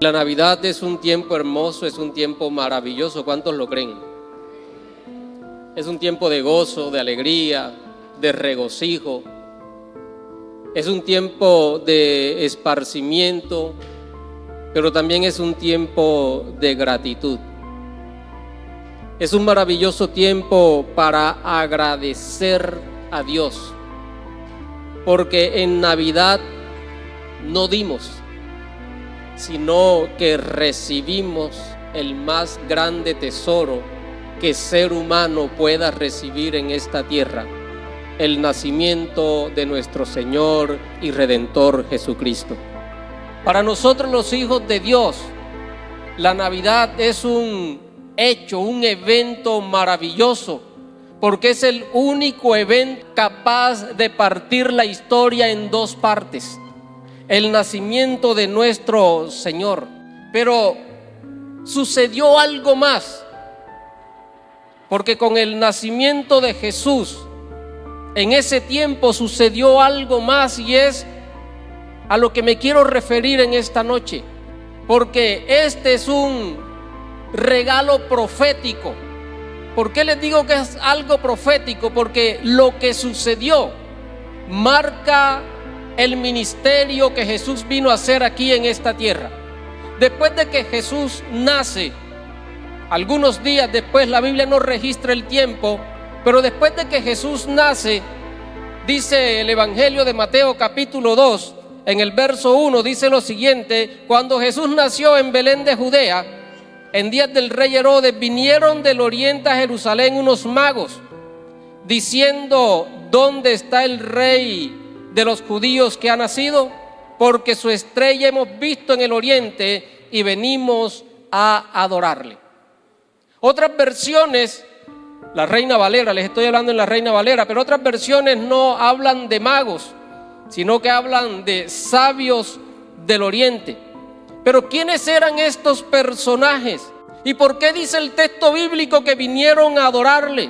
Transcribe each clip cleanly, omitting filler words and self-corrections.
La Navidad es un tiempo hermoso, es un tiempo maravilloso. ¿Cuántos lo creen? Es un tiempo de gozo, de alegría, de regocijo. Es un tiempo de esparcimiento, pero también es un tiempo de gratitud. Es un maravilloso tiempo para agradecer a Dios, porque en Navidad no dimos, sino que recibimos el más grande tesoro que ser humano pueda recibir en esta tierra: el nacimiento de nuestro Señor y Redentor Jesucristo. Para nosotros los hijos de Dios, la Navidad es un hecho, un evento maravilloso, porque es el único evento capaz de partir la historia en dos partes: el nacimiento de nuestro Señor. Pero sucedió algo más, porque con el nacimiento de Jesús, en ese tiempo sucedió algo más, y es a lo que me quiero referir en esta noche, porque este es un regalo profético. ¿Por qué les digo que es algo profético? Porque lo que sucedió marca el ministerio que Jesús vino a hacer aquí en esta tierra. Después de que Jesús nace, algunos días después, la Biblia no registra el tiempo, pero después de que Jesús nace, dice el Evangelio de Mateo capítulo 2, en el verso 1, dice lo siguiente: cuando Jesús nació en Belén de Judea, en días del rey Herodes, vinieron del oriente a Jerusalén unos magos, diciendo: ¿dónde está el rey de los judíos que ha nacido? Porque su estrella hemos visto en el oriente y venimos a adorarle. Otras versiones, la Reina Valera, les estoy hablando en la Reina Valera, pero otras versiones no hablan de magos, sino que hablan de sabios del oriente. Pero ¿quiénes eran estos personajes? ¿Y por qué dice el texto bíblico que vinieron a adorarle?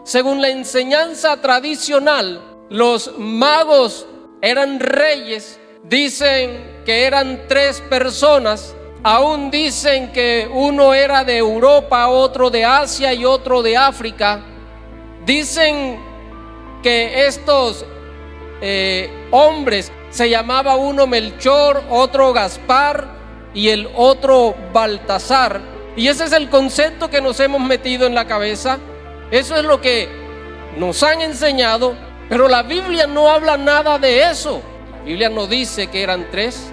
Según la enseñanza tradicional, los magos eran reyes. Dicen que eran 3 personas. Aún dicen que uno era de Europa, otro de Asia y otro de África. Dicen que estos hombres se llamaba uno Melchor, otro Gaspar y el otro Baltasar. Y ese es el concepto que nos hemos metido en la cabeza. Eso es lo que nos han enseñado, pero la Biblia no habla nada de eso. La Biblia no dice que eran 3.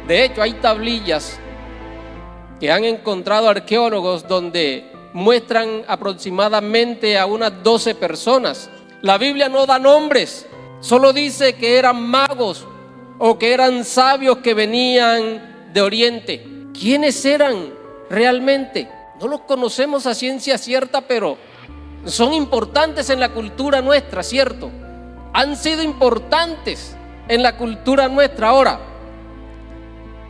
De hecho, hay tablillas que han encontrado arqueólogos donde muestran aproximadamente a unas 12 personas. La Biblia no da nombres, solo dice que eran magos o que eran sabios que venían de Oriente. ¿Quiénes eran realmente? No los conocemos a ciencia cierta, pero son importantes en la cultura nuestra, ¿cierto? Han sido importantes en la cultura nuestra. Ahora,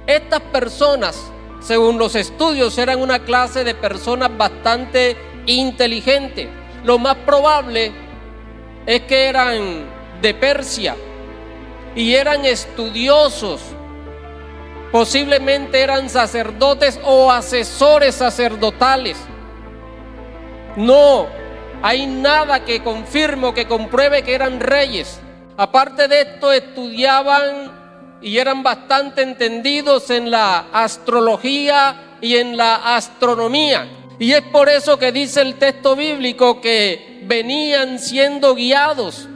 estas personas, según los estudios, eran una clase de personas bastante inteligentes. Lo más probable es que eran de Persia y eran estudiosos. Posiblemente eran sacerdotes o asesores sacerdotales. No hay nada que confirme o que compruebe que eran reyes. Aparte de esto, estudiaban y eran bastante entendidos en la astrología y en la astronomía. Y es por eso que dice el texto bíblico que venían siendo guiados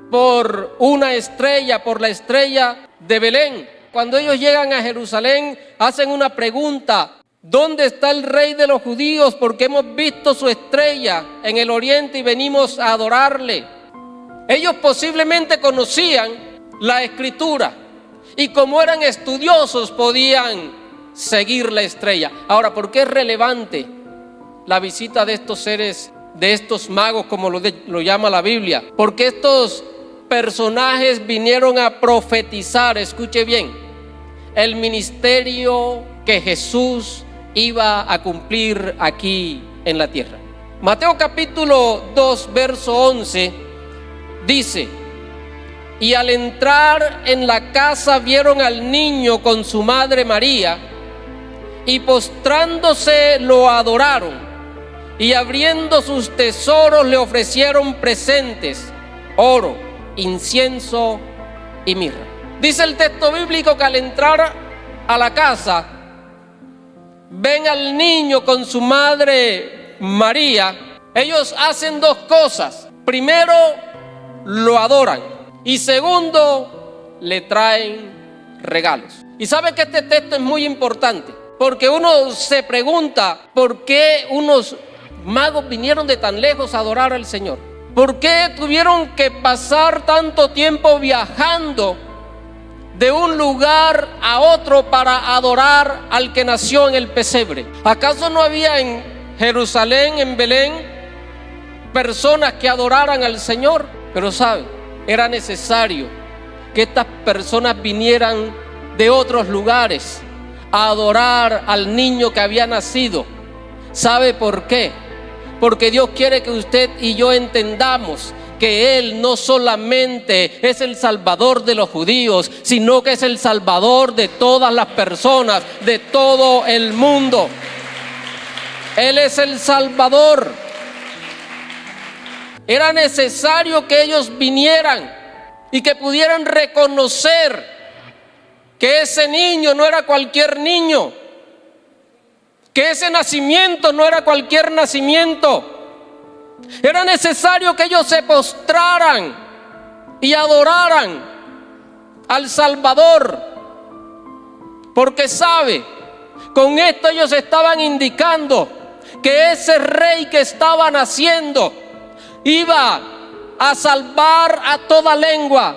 por una estrella, por la estrella de Belén. Cuando ellos llegan a Jerusalén, hacen una pregunta: ¿dónde está el rey de los judíos? Porque hemos visto su estrella en el oriente y venimos a adorarle. Ellos posiblemente conocían la escritura y como eran estudiosos podían seguir la estrella. Ahora, ¿por qué es relevante la visita de estos seres, de estos magos, como lo llama la Biblia? Porque estos personajes vinieron a profetizar, escuche bien, el ministerio que Jesús iba a cumplir aquí en la tierra. Mateo capítulo 2, verso 11 dice: y al entrar en la casa vieron al niño con su madre María y postrándose lo adoraron, y abriendo sus tesoros le ofrecieron presentes, oro, incienso y mirra. Dice el texto bíblico que al entrar a la casa, ven al niño con su madre María. Ellos hacen dos cosas. Primero, lo adoran, y segundo, le traen regalos. Y sabe que este texto es muy importante, porque uno se pregunta por qué unos magos vinieron de tan lejos a adorar al Señor. ¿Por qué tuvieron que pasar tanto tiempo viajando de un lugar a otro para adorar al que nació en el pesebre? ¿Acaso no había en Jerusalén, en Belén, personas que adoraran al Señor? Pero sabe, era necesario que estas personas vinieran de otros lugares a adorar al niño que había nacido. ¿Sabe por qué? Porque Dios quiere que usted y yo entendamos que Él no solamente es el Salvador de los judíos, sino que es el Salvador de todas las personas, de todo el mundo. Él es el Salvador. Era necesario que ellos vinieran y que pudieran reconocer que ese niño no era cualquier niño, que ese nacimiento no era cualquier nacimiento. Era necesario que ellos se postraran y adoraran al Salvador, porque sabe, con esto ellos estaban indicando que ese rey que estaba naciendo iba a salvar a toda lengua,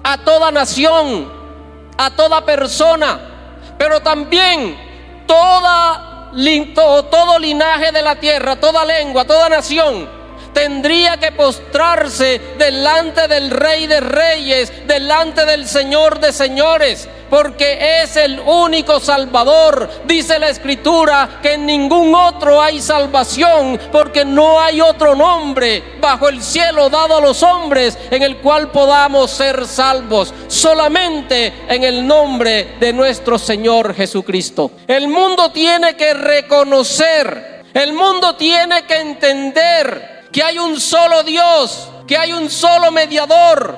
a toda nación, a toda persona, pero también todo linaje de la tierra, toda lengua, toda nación tendría que postrarse delante del Rey de Reyes, delante del Señor de Señores, porque es el único Salvador. Dice la Escritura que en ningún otro hay salvación, porque no hay otro nombre bajo el cielo dado a los hombres en el cual podamos ser salvos, solamente en el nombre de nuestro Señor Jesucristo. El mundo tiene que reconocer, el mundo tiene que entender que hay un solo Dios, que hay un solo mediador,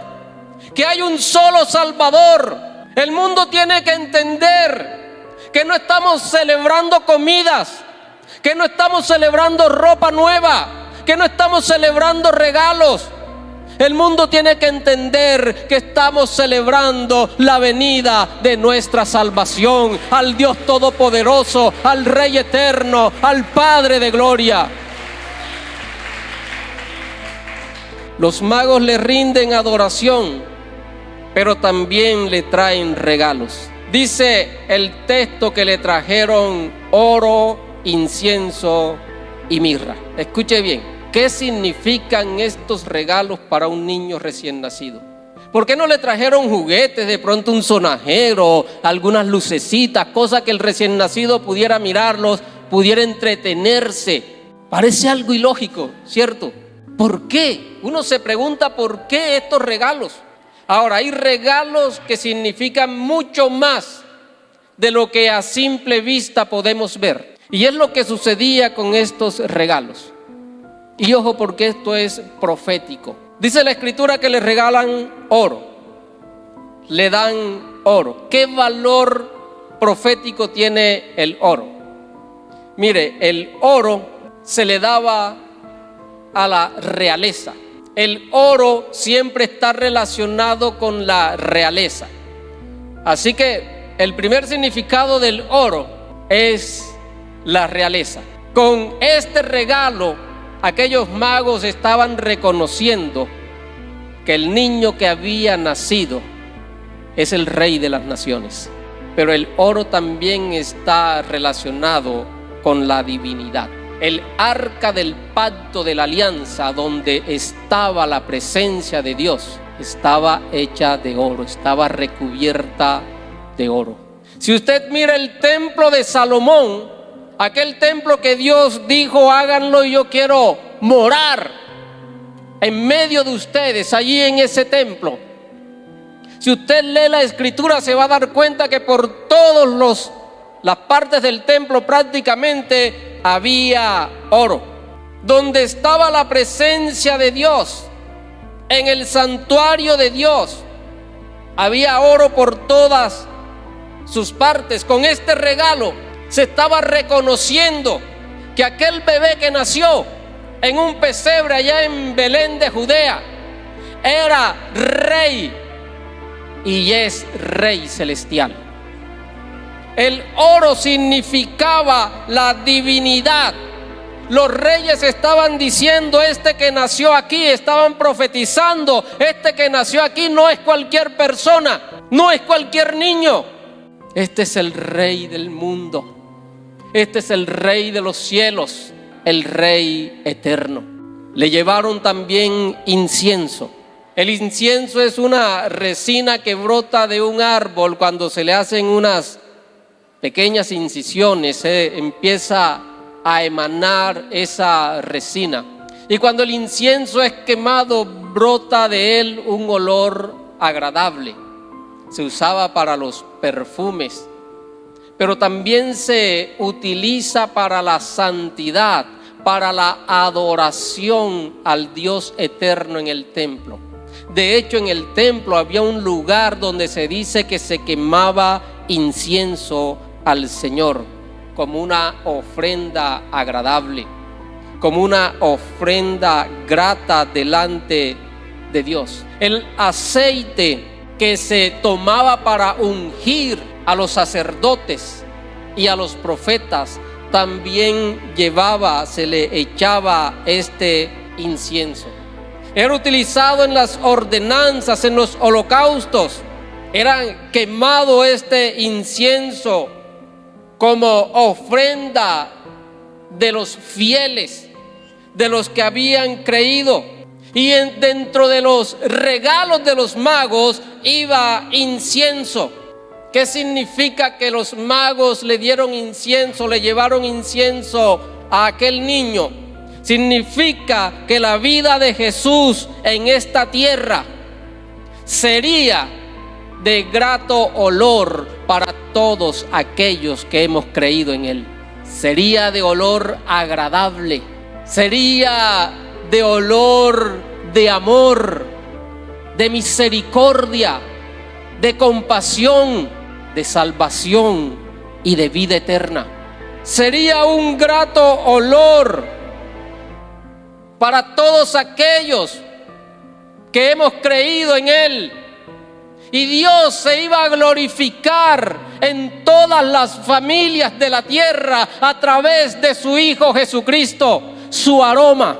que hay un solo Salvador. El mundo tiene que entender que no estamos celebrando comidas, que no estamos celebrando ropa nueva, que no estamos celebrando regalos. El mundo tiene que entender que estamos celebrando la venida de nuestra salvación, al Dios Todopoderoso, al Rey Eterno, al Padre de Gloria. Los magos le rinden adoración, pero también le traen regalos. Dice el texto que le trajeron oro, incienso y mirra. Escuche bien, ¿qué significan estos regalos para un niño recién nacido? ¿Por qué no le trajeron juguetes, de pronto un sonajero, algunas lucecitas, cosas que el recién nacido pudiera mirarlos, pudiera entretenerse? Parece algo ilógico, ¿cierto? ¿Por qué? Uno se pregunta por qué estos regalos. Ahora, hay regalos que significan mucho más de lo que a simple vista podemos ver. Y es lo que sucedía con estos regalos. Y ojo, porque esto es profético. Dice la Escritura que le regalan oro, le dan oro. ¿Qué valor profético tiene el oro? Mire, el oro se le daba a la realeza. El oro siempre está relacionado con la realeza. Así que el primer significado del oro es la realeza. Con este regalo, aquellos magos estaban reconociendo que el niño que había nacido es el Rey de las naciones. Pero el oro también está relacionado con la divinidad. El arca del pacto de la alianza, donde estaba la presencia de Dios, estaba hecha de oro, estaba recubierta de oro. Si usted mira el templo de Salomón, aquel templo que Dios dijo, háganlo y yo quiero morar en medio de ustedes, allí en ese templo. Si usted lee la Escritura, se va a dar cuenta que por todos los las partes del templo prácticamente había oro. Donde estaba la presencia de Dios, en el santuario de Dios, había oro por todas sus partes. Con este regalo se estaba reconociendo que aquel bebé que nació en un pesebre allá en Belén de Judea era rey y es rey celestial. El oro significaba la divinidad. Los reyes estaban diciendo: este que nació aquí, estaban profetizando, este que nació aquí no es cualquier persona, no es cualquier niño. Este es el rey del mundo. Este es el rey de los cielos, el rey eterno. Le llevaron también incienso. El incienso es una resina que brota de un árbol. Cuando se le hacen unas pequeñas incisiones, empieza a emanar esa resina, y cuando el incienso es quemado brota de él un olor agradable. Se usaba para los perfumes, pero también se utiliza para la santidad, para la adoración al Dios eterno en el templo. De hecho, en el templo había un lugar donde se dice que se quemaba incienso al Señor, como una ofrenda agradable, como una ofrenda grata delante de Dios. El aceite que se tomaba para ungir a los sacerdotes y a los profetas también se le echaba este incienso. Era utilizado en las ordenanzas, en los holocaustos. Era quemado este incienso como ofrenda de los fieles, de los que habían creído. Y dentro de los regalos de los magos iba incienso. ¿Qué significa que los magos le dieron incienso, le llevaron incienso a aquel niño? Significa que la vida de Jesús en esta tierra sería de grato olor para todos aquellos que hemos creído en Él. Sería de olor agradable, sería de olor de amor, de misericordia, de compasión, de salvación y de vida eterna. Sería un grato olor para todos aquellos que hemos creído en Él. Y Dios se iba a glorificar en todas las familias de la tierra a través de su Hijo Jesucristo. Su aroma,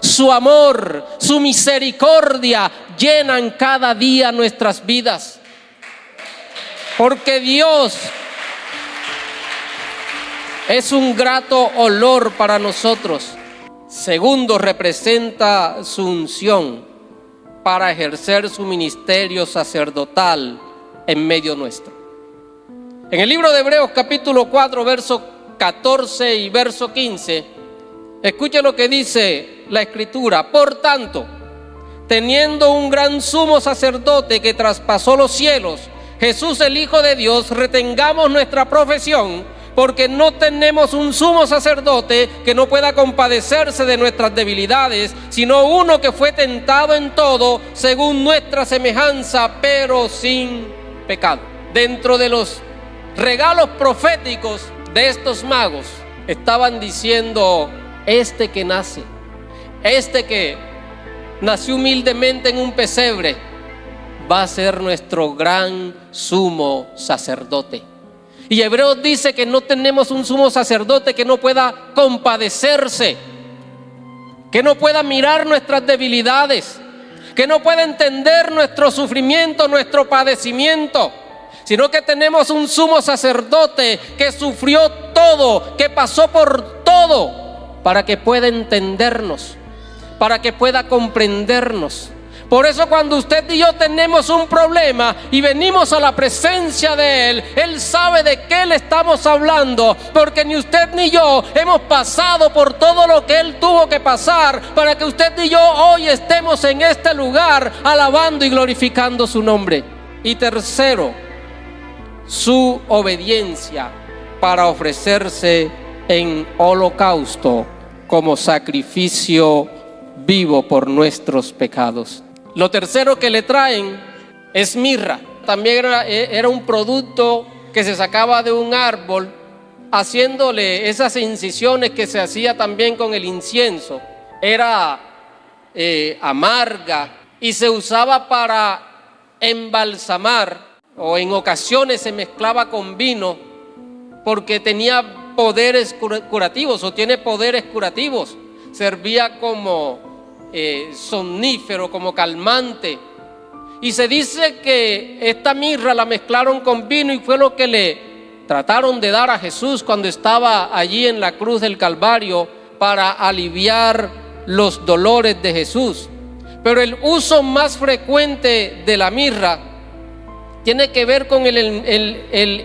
su amor, su misericordia llenan cada día nuestras vidas. Porque Dios es un grato olor para nosotros. Segundo, representa su unción para ejercer su ministerio sacerdotal en medio nuestro. En el libro de Hebreos capítulo 4, verso 14 y verso 15, escuche lo que dice la Escritura. Por tanto, teniendo un gran sumo sacerdote que traspasó los cielos, Jesús el Hijo de Dios, retengamos nuestra profesión, porque no tenemos un sumo sacerdote que no pueda compadecerse de nuestras debilidades, sino uno que fue tentado en todo según nuestra semejanza, pero sin pecado. Dentro de los regalos proféticos de estos magos estaban diciendo: este que nace, este que nació humildemente en un pesebre, va a ser nuestro gran sumo sacerdote. Y Hebreos dice que no tenemos un sumo sacerdote que no pueda compadecerse, que no pueda mirar nuestras debilidades, que no pueda entender nuestro sufrimiento, nuestro padecimiento, sino que tenemos un sumo sacerdote que sufrió todo, que pasó por todo, para que pueda entendernos, para que pueda comprendernos. Por eso cuando usted y yo tenemos un problema y venimos a la presencia de Él, Él sabe de qué le estamos hablando, porque ni usted ni yo hemos pasado por todo lo que Él tuvo que pasar para que usted y yo hoy estemos en este lugar alabando y glorificando su nombre. Y tercero, su obediencia para ofrecerse en holocausto como sacrificio vivo por nuestros pecados. Lo tercero que le traen es mirra. También era un producto que se sacaba de un árbol, haciéndole esas incisiones que se hacía también con el incienso. Era amarga y se usaba para embalsamar, o en ocasiones se mezclaba con vino porque tenía poderes curativos, o tiene poderes curativos. Servía como somnífero, como calmante. Y se dice que esta mirra la mezclaron con vino y fue lo que le trataron de dar a Jesús cuando estaba allí en la cruz del Calvario, para aliviar los dolores de Jesús. Pero el uso más frecuente de la mirra tiene que ver con el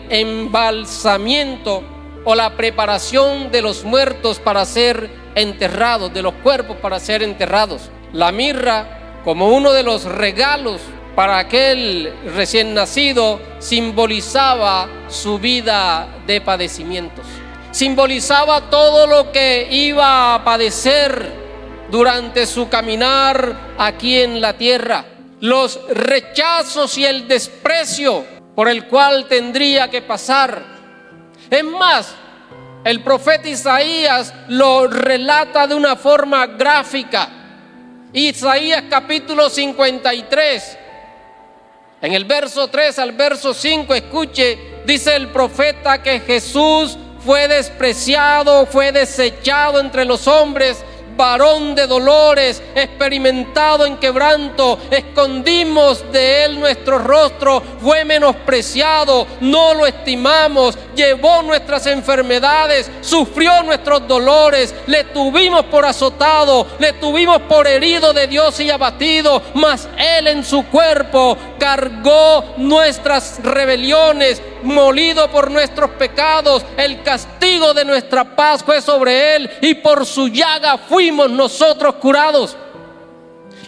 embalsamiento o la preparación de los muertos para ser enterrados, de los cuerpos para ser enterrados. La mirra, como uno de los regalos para aquel recién nacido, simbolizaba su vida de padecimientos. Simbolizaba todo lo que iba a padecer durante su caminar aquí en la tierra, los rechazos y el desprecio por el cual tendría que pasar. Es más, el profeta Isaías lo relata de una forma gráfica. Isaías capítulo 53, en el verso 3 al verso 5, escuche, dice el profeta que Jesús fue despreciado, fue desechado entre los hombres, varón de dolores, experimentado en quebranto, escondimos de él nuestro rostro, fue menospreciado, no lo estimamos, llevó nuestras enfermedades, sufrió nuestros dolores, le tuvimos por azotado, le tuvimos por herido de Dios y abatido, mas él en su cuerpo cargó nuestras rebeliones, molido por nuestros pecados, el castigo de nuestra paz fue sobre él y por su llaga fuimos nosotros curados.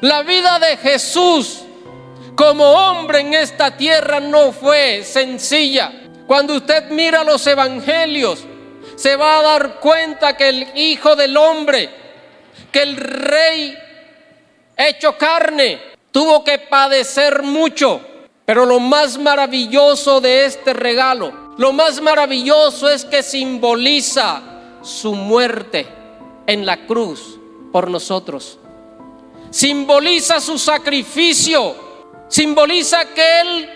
La vida de Jesús como hombre en esta tierra no fue sencilla. Cuando usted mira los evangelios, se va a dar cuenta que el Hijo del Hombre, que el Rey hecho carne, tuvo que padecer mucho. Pero lo más maravilloso de este regalo, lo más maravilloso es que simboliza su muerte en la cruz por nosotros. Simboliza su sacrificio, simboliza que Él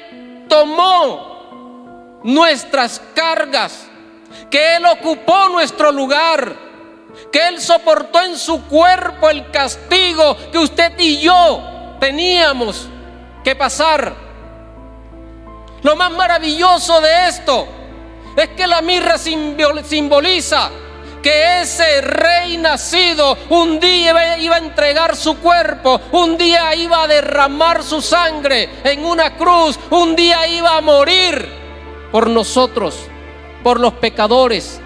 tomó nuestras cargas, que Él ocupó nuestro lugar, que Él soportó en su cuerpo el castigo que usted y yo teníamos que pasar. Lo más maravilloso de esto es que la mirra simboliza que ese rey nacido un día iba a entregar su cuerpo, un día iba a derramar su sangre en una cruz, un día iba a morir por nosotros, por los pecadores.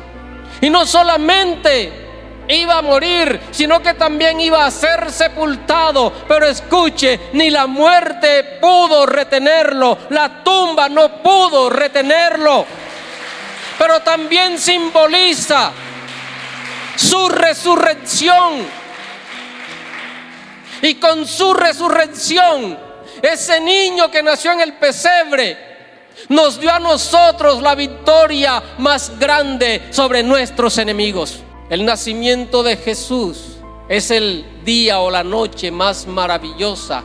Y no solamente iba a morir, sino que también iba a ser sepultado. Pero escuche, ni la muerte pudo retenerlo, la tumba no pudo retenerlo. Pero también simboliza su resurrección. Y con su resurrección, ese niño que nació en el pesebre nos dio a nosotros la victoria más grande sobre nuestros enemigos. El nacimiento de Jesús es el día o la noche más maravillosa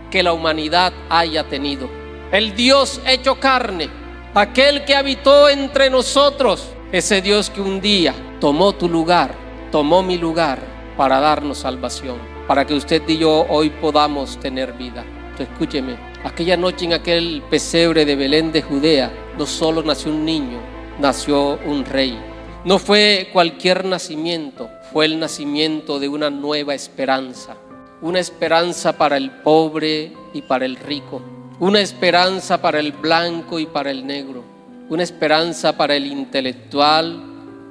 que la humanidad haya tenido. El Dios hecho carne, aquel que habitó entre nosotros, ese Dios que un día tomó tu lugar, tomó mi lugar para darnos salvación, para que usted y yo hoy podamos tener vida. Entonces, escúcheme, aquella noche en aquel pesebre de Belén de Judea, no solo nació un niño, nació un rey. No fue cualquier nacimiento, fue el nacimiento de una nueva esperanza. Una esperanza para el pobre y para el rico. Una esperanza para el blanco y para el negro. Una esperanza para el intelectual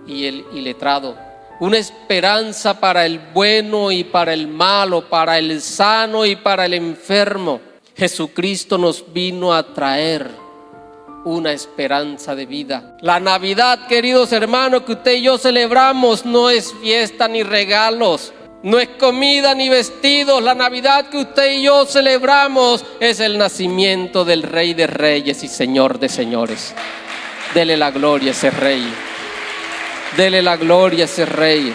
y el iletrado. Una esperanza para el bueno y para el malo, para el sano y para el enfermo. Jesucristo nos vino a traer una esperanza de vida. La Navidad, queridos hermanos, que usted y yo celebramos, no es fiesta ni regalos, no es comida ni vestidos. La Navidad que usted y yo celebramos es el nacimiento del Rey de Reyes y Señor de Señores. Dele la gloria a ese Rey. Dele la gloria a ese Rey.